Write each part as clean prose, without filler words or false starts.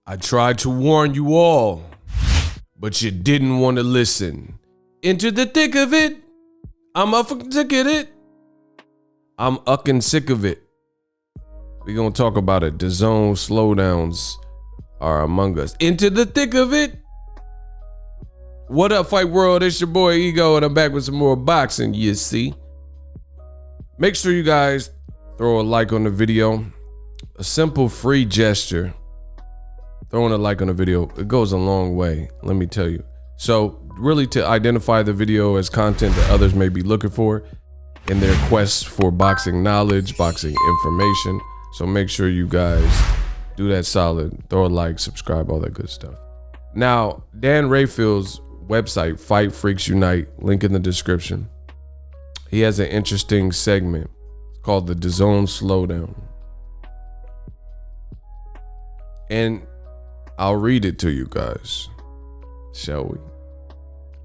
I tried to warn you all, but you didn't want to listen. Into the thick of it, I'm fucking sick of it. I'm ucking sick of it. We're going to talk about it. Dazn slowdowns are among us. Into the thick of it. What up, Fight World? It's your boy Ego, and I'm back with some more boxing, you see. Make sure you guys throw a like on the video. A simple free gesture. Throwing a like on the video, it goes a long way, let me tell you. So really to identify the video as content that others may be looking for in their quest for boxing knowledge, boxing information. So make sure you guys do that solid. Throw a like, subscribe, all that good stuff. Now, Dan Rayfield's website, Fight Freaks Unite, link in the description. He has an interesting segment called the Dazn Slowdown. And I'll read it to you guys, shall we?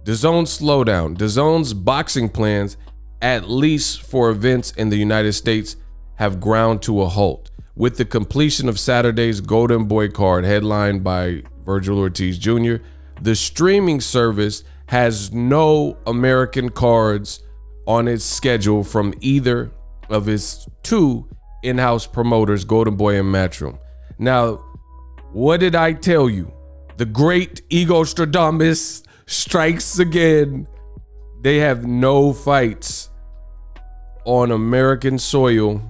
Dazn Slowdown. Dazn's boxing plans, at least for events in the United States, have ground to a halt. With the completion of Saturday's Golden Boy card headlined by Virgil Ortiz Jr., the streaming service has no American cards on its schedule from either of its two in-house promoters, Golden Boy and Matchroom. Now, what did I tell you? The great Ego Stradamus strikes again. They have no fights on American soil,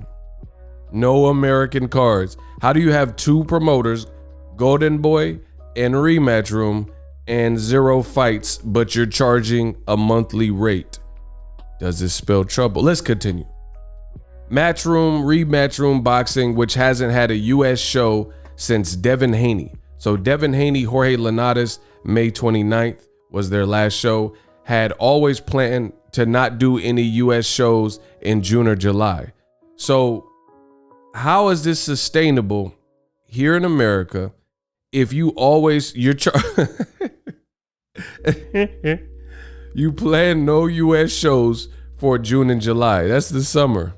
no American cards. How do you have two promoters, Golden Boy and Rematch Room, and 0 fights, but you're charging a monthly rate? Does this spell trouble? Let's continue. Matchroom, Rematch Room Boxing, which hasn't had a U.S. show since Devin Haney. So Devin Haney, Jorge Linares, May 29th was their last show, had always planned to not do any U.S. shows in June or July. So how is this sustainable here in America if you always, you plan no U.S. shows for June and July? That's the summer.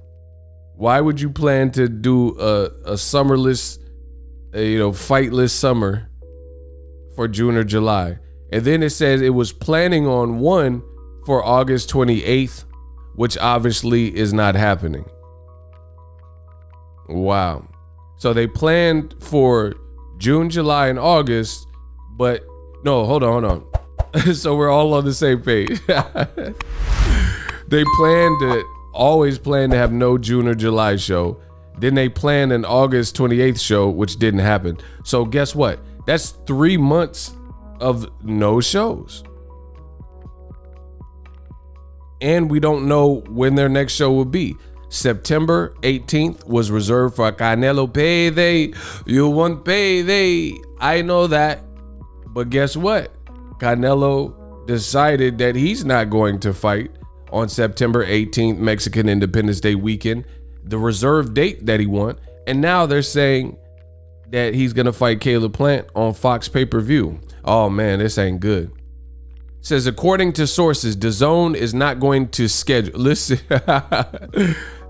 Why would you plan to do a summerless, fightless summer for June or July? And then it says it was planning on one for August 28th, which obviously is not happening. Wow. So they planned for June, July, and August, but no, hold on. So we're all on the same page. They always planned to have no June or July show. Then they planned an August 28th show, which didn't happen. So guess what? That's 3 months of no shows. And we don't know when their next show will be. September 18th was reserved for Canelo payday. You want payday. I know that. But guess what? Canelo decided that he's not going to fight on September 18th, Mexican Independence Day weekend, the reserved date that he won. And now they're saying that he's going to fight Caleb Plant on Fox pay-per-view. Oh man, this ain't good. It says, according to sources, Dazn is not going to schedule. Listen,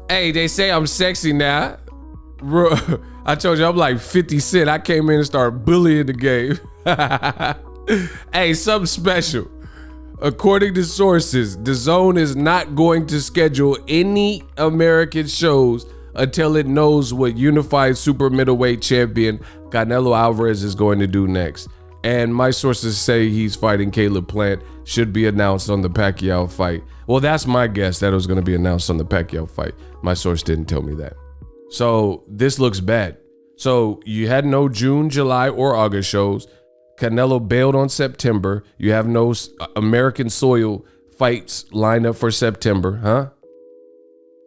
hey, they say I'm sexy now. I told you I'm like 50 Cent. I came in and started bullying the game. Hey, something special. According to sources, Dazn is not going to schedule any American shows until it knows what unified super middleweight champion Canelo Alvarez is going to do next. And my sources say he's fighting Caleb Plant, should be announced on the Pacquiao fight. Well, that's my guess, that it was going to be announced on the Pacquiao fight. My source didn't tell me that. So this looks bad. So you had no June, July, or August shows. Canelo bailed on September. You have no American soil fights lined up for September, huh?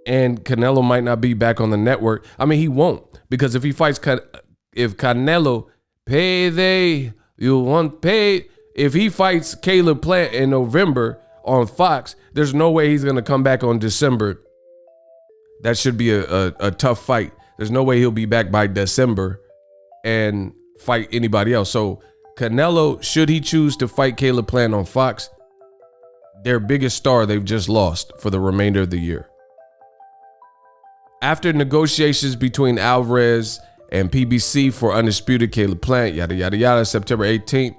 And Canelo might not be back on the network. I mean, he won't, because if he fights, if Canelo payday, you want pay. If he fights Caleb Plant in November on Fox, there's no way he's gonna come back on December. That should be a tough fight. There's no way he'll be back by December and fight anybody else. So Canelo, should he choose to fight Caleb Plant on Fox, their biggest star they've just lost for the remainder of the year. After negotiations between Alvarez and PBC for Undisputed Caleb Plant, yada, yada, yada. September 18th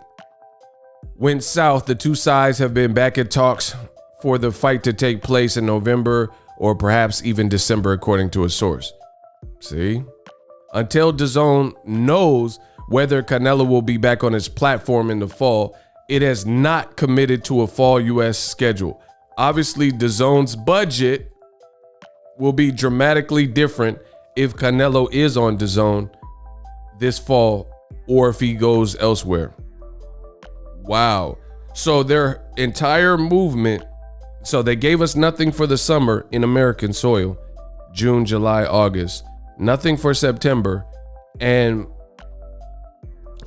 went south. The two sides have been back in talks for the fight to take place in November or perhaps even December, according to a source. See? Until Dazn knows whether Canelo will be back on its platform in the fall, it has not committed to a fall U.S. schedule. Obviously, Dazn's budget will be dramatically different if Canelo is on Dazn this fall or if he goes elsewhere. Wow. So their entire movement, so they gave us nothing for the summer in American soil, June, July, August, nothing for September. And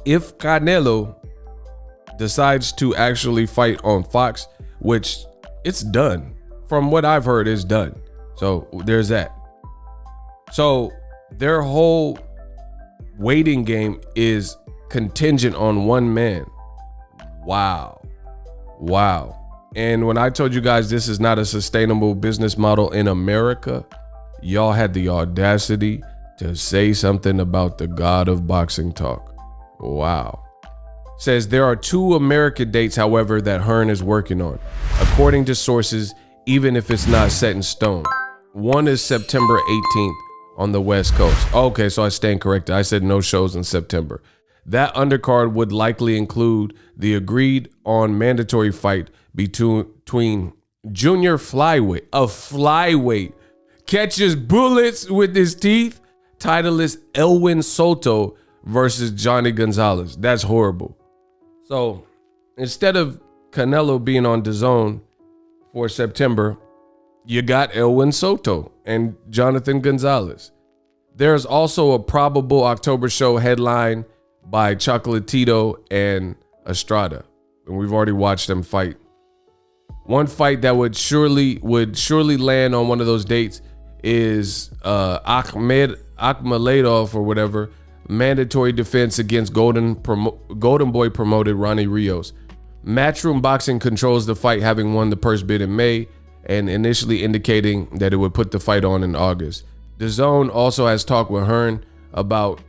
if Canelo decides to actually fight on Fox, which it's done, from what I've heard, is done. So there's that. So their whole waiting game is contingent on one man. Wow. Wow. And when I told you guys this is not a sustainable business model in America, y'all had the audacity to say something about the god of boxing talk. Wow. Says there are 2 American dates, however, that Hearn is working on, according to sources, even if it's not set in stone. One is September 18th on the West Coast. Okay, so I stand corrected. I said no shows in September. That undercard would likely include the agreed on mandatory fight between junior flyweight, a flyweight, catches bullets with his teeth, titleist Elwin Soto versus Johnny Gonzalez. That's horrible. So instead of Canelo being on Dazn for September, you got Elwin Soto and Jonathan Gonzalez. There's also a probable October show headline by Chocolatito and Estrada, and we've already watched them fight. One fight that would surely land on one of those dates is Akhmadov or whatever, mandatory defense against Golden Boy promoted Ronnie Rios. Matchroom Boxing controls the fight, having won the purse bid in May and initially indicating that it would put the fight on in August. Dazn also has talked with Hearn about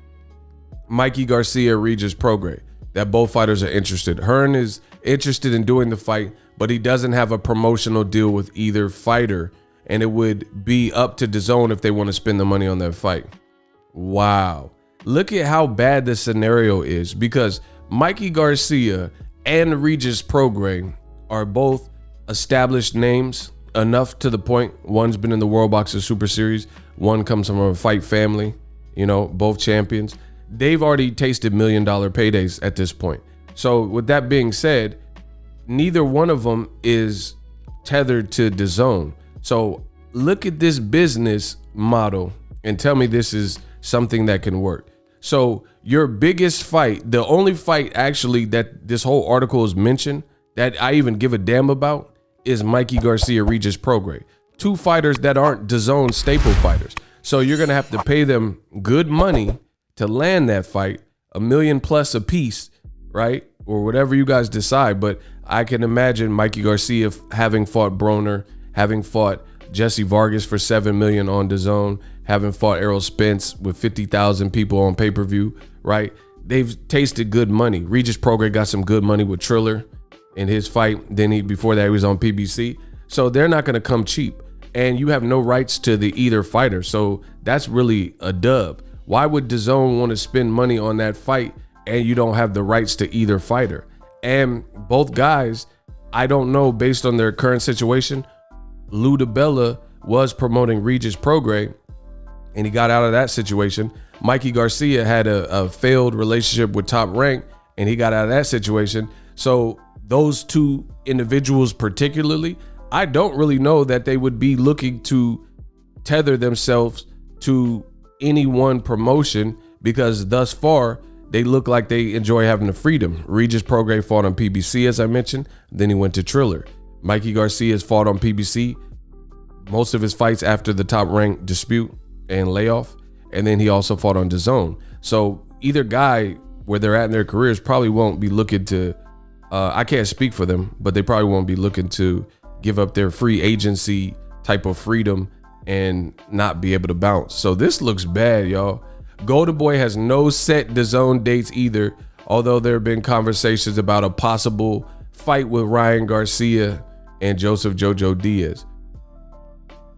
Mikey Garcia, Regis Prograis, that both fighters are interested. Hearn is interested in doing the fight, but he doesn't have a promotional deal with either fighter, and it would be up to Dazn if they want to spend the money on that fight. Wow. Look at how bad the scenario is, because Mikey Garcia and Regis Prograis are both established names enough to the point. One's been in the World Boxing Super Series. One comes from a fight family, you know, both champions. They've already tasted $1 million paydays at this point. So with that being said, neither one of them is tethered to Dazn. So look at this business model and tell me this is something that can work. So your biggest fight, the only fight actually that this whole article is mentioned that I even give a damn about, is Mikey Garcia, Regis Prograis. 2 fighters that aren't Dazn staple fighters. So you're gonna have to pay them good money to land that fight, $1 million plus a piece, right? Or whatever you guys decide. But I can imagine Mikey Garcia having fought Broner, having fought Jesse Vargas for $7 million on Dazn, having fought Errol Spence with 50,000 people on pay-per-view, right? They've tasted good money. Regis Prograis got some good money with Triller in his fight. Then before that, he was on PBC. So they're not going to come cheap. And you have no rights to the either fighter. So that's really a dub. Why would Dazn want to spend money on that fight and you don't have the rights to either fighter? And both guys, I don't know, based on their current situation, Lou DiBella was promoting Regis Prograis and he got out of that situation. Mikey Garcia had a failed relationship with Top Rank and he got out of that situation. So those 2 individuals particularly, I don't really know that they would be looking to tether themselves to any one promotion, because thus far they look like they enjoy having the freedom. Regis Prograis fought on PBC, as I mentioned, then he went to Triller. Mikey Garcia has fought on PBC most of his fights after the Top Rank dispute and layoff, and then he also fought on Dazn. So either guy, where they're at in their careers, probably won't be looking to I can't speak for them, but they probably won't be looking to give up their free agency type of freedom and not be able to bounce. So this looks bad, y'all. Golden Boy has no set DAZN dates either, although there have been conversations about a possible fight with Ryan Garcia and Joseph Jojo Diaz,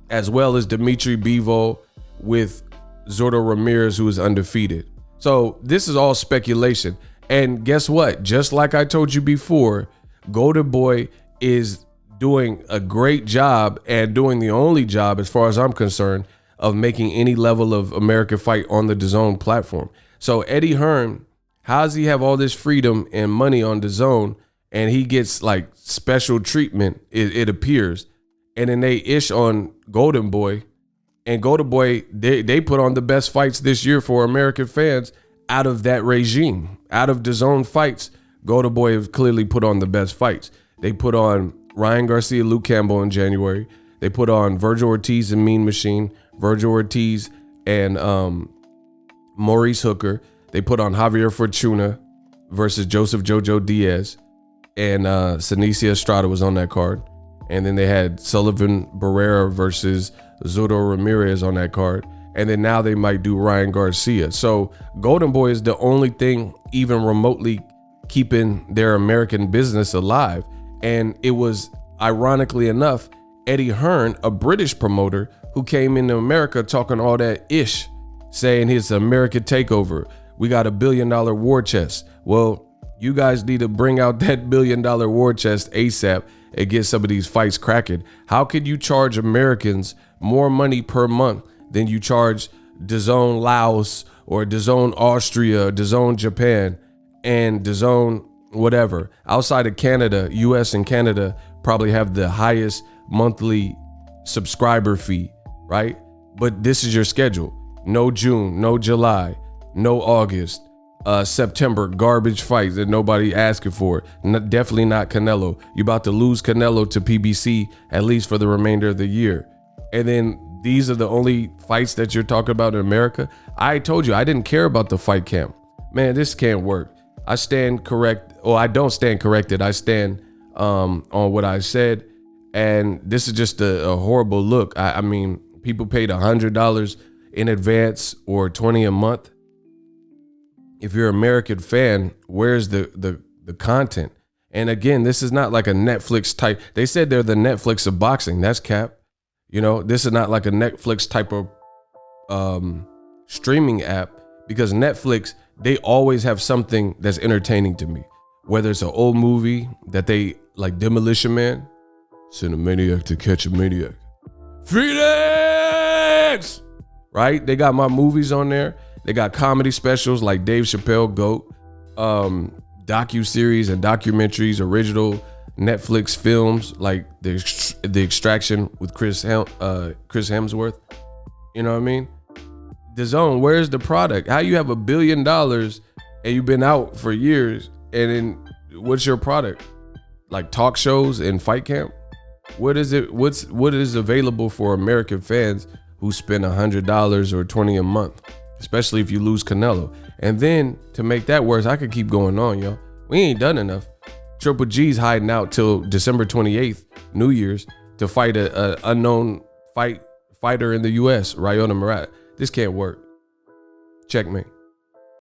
as well as Dimitri Bivol with Zurdo Ramirez, who is undefeated. So this is all speculation. And guess what? Just like I told you before, Golden Boy is doing a great job and doing the only job, as far as I'm concerned, of making any level of American fight on the DAZN platform. So Eddie Hearn, how does he have all this freedom and money on DAZN and he gets like special treatment, it appears, and then they ish on Golden Boy, and Golden Boy, they put on the best fights this year for American fans out of that regime. Out of DAZN fights, Golden Boy have clearly put on the best fights. They put on Ryan Garcia, Luke Campbell in January. They put on Virgil Ortiz and Mean Machine, Virgil Ortiz and Maurice Hooker. They put on Javier Fortuna versus Joseph Jojo Diaz, and Senicia Estrada was on that card. And then they had Sullivan Barrera versus Zurdo Ramirez on that card. And then now they might do Ryan Garcia. So Golden Boy is the only thing even remotely keeping their American business alive. And it was, ironically enough, Eddie Hearn, a British promoter who came into America talking all that ish, saying it's American takeover. We got $1 billion war chest. Well, you guys need to bring out that $1 billion war chest ASAP and get some of these fights cracking. How could you charge Americans more money per month than you charge DAZN Laos or DAZN Austria, DAZN Japan, and DAZN whatever? Outside of Canada, U.S. and Canada probably have the highest monthly subscriber fee, right? But this is your schedule. No June, no July, no August, September, garbage fights that nobody asking for. Definitely not Canelo. You're about to lose Canelo to PBC, at least for the remainder of the year. And then these are the only fights that you're talking about in America. I told you I didn't care about the fight camp. Man, this can't work. I stand correct. Or I don't stand corrected. I stand on what I said. And this is just a horrible look. I mean, people paid $100 in advance or $20 a month. If you're an American fan, where's the content? And again, this is not like a Netflix type. They said they're the Netflix of boxing. That's cap. You know, this is not like a Netflix type of streaming app, because Netflix, they always have something that's entertaining to me. Whether it's an old movie that they like, Demolition Man, send a maniac to catch a maniac. Phoenix! Right? They got my movies on there. They got comedy specials like Dave Chappelle, GOAT, docu-series and documentaries, original Netflix films like the Extraction with Chris Hemsworth. You know what I mean? DAZN, where's the product? How you have $1 billion and you've been out for years, and then what's your product? Like talk shows and fight camp? What is it? What is available for American fans who spend $100 or $20 a month, especially if you lose Canelo? And then to make that worse, I could keep going on, yo. We ain't done enough. Triple G's hiding out till December 28th, New Year's, to fight a unknown fighter in the U.S., Ryota Murat. This can't work. Checkmate.